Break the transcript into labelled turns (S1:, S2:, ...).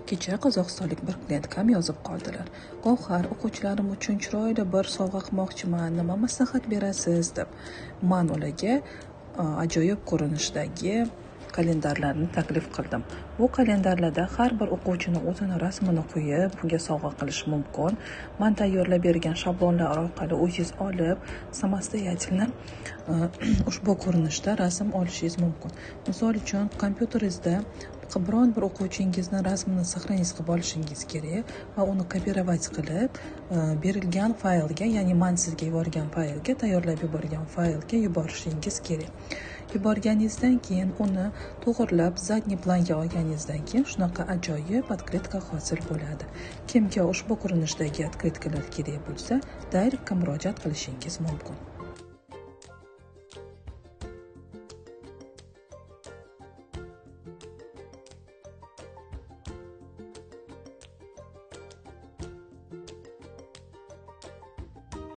S1: Kecha qozog'istonlik bir klientkam yozib qoldilar. Gavhar, o'quvchilarim uchun chiroyli bir sovg'a qilmoqchiman, nima maslahat berasiz deb. Men ularga ajoyib ko'rinishdagi kalendarlarni taklif qildim. Bu kalendarlarda har bir o'quvchini o'zini rasmini qo'yib, bunga sovg'a qilish mumkin. Men tayyorlab bergan shablonlar orqali o'zingiz olib, samostoятельно ushbu ko'rinishda rasm olishingiz mumkin. Misol uchun, kompyuteringizda biron bir o'quvchingizni rasmini saqlangiz qilib olishingiz kerak va uni kopировать qilib berilgan faylga, ya'ni men sizga yuborgan faylga, tayyorlab yuborgan faylga yuborishingiz kerak. Yuborganingizdan keyin uni to'g'irlab задний planga olganingizdan keyin shunaqa ajoyib otkritka hosil bo'ladi. Kimga ushbu ko'rinishdagi otkritkalar kerak bo'lsa, direktga murojaat qilishingiz mumkin.